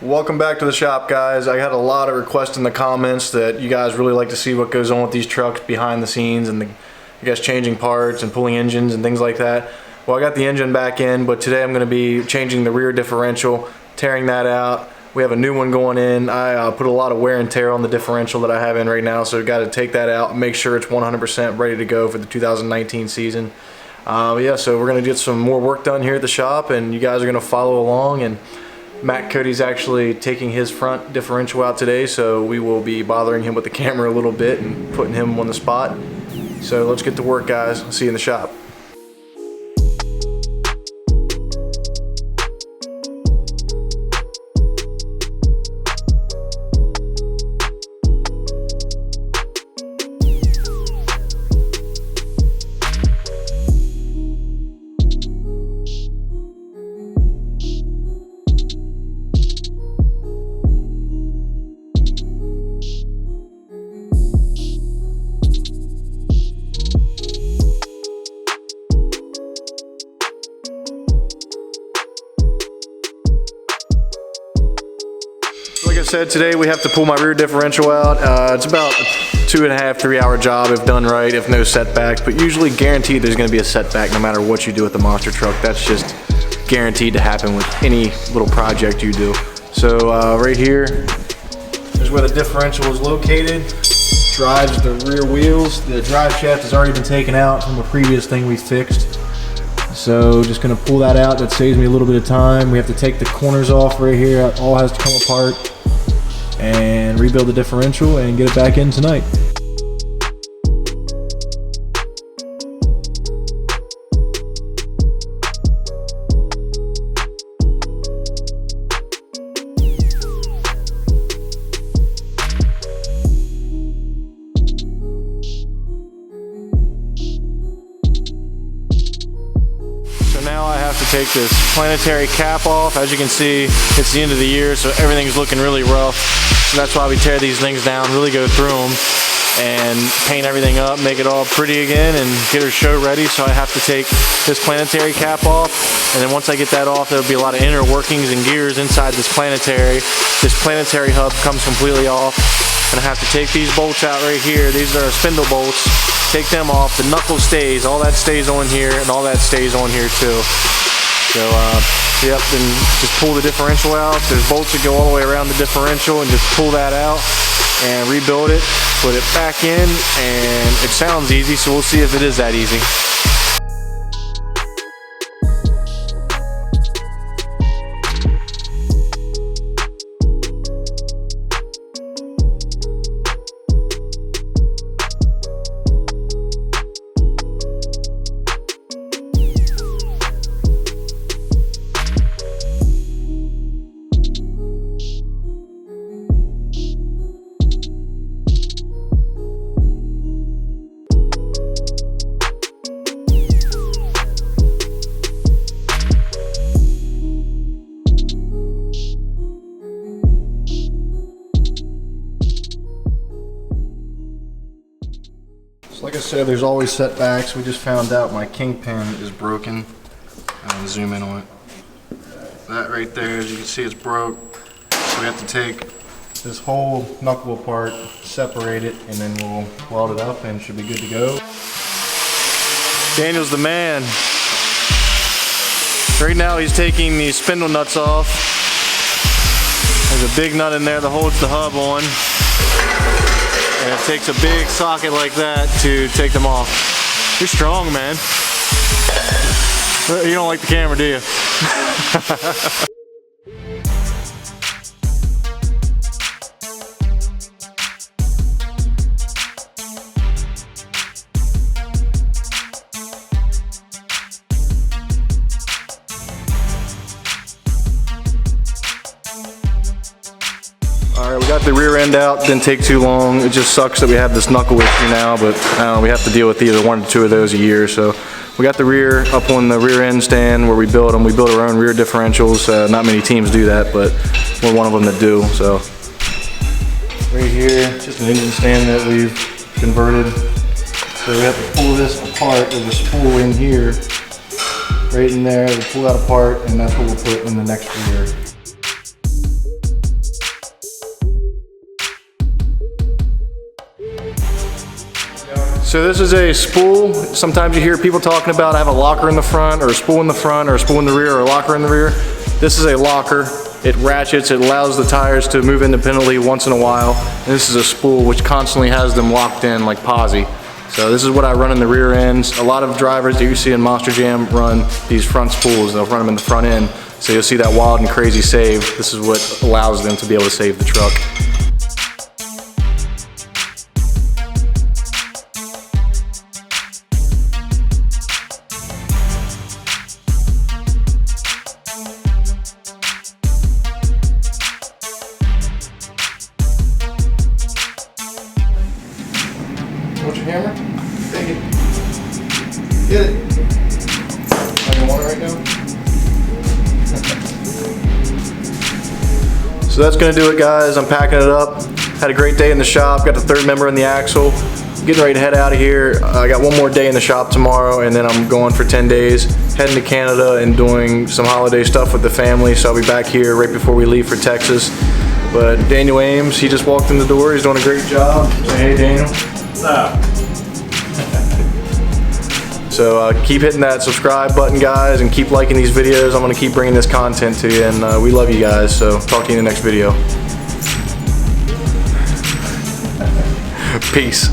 Welcome back to the shop, guys. I had a lot of requests in the comments that you guys really like to see what goes on with these trucks behind the scenes and I guess changing parts and pulling engines and things like that. Well, I got the engine back in, but today I'm going to be changing the rear differential, tearing that out. We have a new one going in. I put a lot of wear and tear on the differential that I have in right now, so I've got to take that out and make sure it's 100% ready to go for the 2019 season. Yeah, so we're going to get some more work done here at the shop, and you guys are going to follow along. And Matt Cody's actually taking his front differential out today, so we will be bothering him with the camera a little bit and putting him on the spot. So let's get to work, guys. I'll see you in the shop. Like I said, today we have to pull my rear differential out. It's about a 2.5 to 3 hour job if done right, if no setbacks, but usually guaranteed there's going to be a setback no matter what you do with the monster truck. That's just guaranteed to happen with any little project you do. So right here is where the differential is located. Drives the rear wheels. The drive shaft has already been taken out from a previous thing we fixed. So just gonna pull that out. That saves me a little bit of time. We have to take the corners off right here. It all has to come apart and rebuild the differential and get it back in tonight. Now I have to take this planetary cap off. As you can see, it's the end of the year, so everything's looking really rough. So that's why we tear these things down, really go through them and paint everything up, make it all pretty again and get our show ready. So I have to take this planetary cap off, and then once I get that off, there'll be a lot of inner workings and gears inside this planetary. This planetary hub comes completely off, and I have to take these bolts out right here. These are spindle bolts. Take them off. The knuckle stays. All that stays on here, and all that stays on here too. So yep, then just pull the differential out. There's bolts that go all the way around the differential, and just pull that out and rebuild it, put it back in, and it sounds easy, so we'll see if it is that easy. Like I said, there's always setbacks. We just found out my kingpin is broken. I'll zoom in on it. That right there, as you can see, it's broke. So we have to take this whole knuckle apart, separate it, and then we'll weld it up and should be good to go. Daniel's the man. Right now he's taking these spindle nuts off. There's a big nut in there that holds the hub on. And it takes a big socket like that to take them off. You're strong, man. You don't like the camera, do you? Alright, we got the rear end out, didn't take too long. It just sucks that we have this knuckle issue now, but we have to deal with either 1 or 2 of those a year. So we got the rear up on the rear end stand where we build them. We build our own rear differentials. Not many teams do that, but we're one of them that do. So right here, just an engine stand that we've converted. So we have to pull this apart. There's a spool in here, right in there. We pull that apart, and that's what we'll put in the next rear. So this is a spool. Sometimes you hear people talking about I have a locker in the front, or a spool in the front, or a spool in the rear, or a locker in the rear. This is a locker. It ratchets, it allows the tires to move independently once in a while. And this is a spool which constantly has them locked in like posi. So this is what I run in the rear ends. A lot of drivers that you see in Monster Jam run these front spools. They'll run them in the front end. So you'll see that wild and crazy save. This is what allows them to be able to save the truck. Want your hammer? Take it. Get it. I don't want it right now. So that's gonna do it, guys. I'm packing it up. Had a great day in the shop. Got the third member in the axle. Getting ready to head out of here. I got one more day in the shop tomorrow, and then I'm going for 10 days. Heading to Canada and doing some holiday stuff with the family. So I'll be back here right before we leave for Texas. But Daniel Ames, he just walked in the door. He's doing a great job. Say hey, Daniel. What's up? So keep hitting that subscribe button, guys, and keep liking these videos. I'm going to keep bringing this content to you, and we love you guys. So talk to you in the next video. Peace.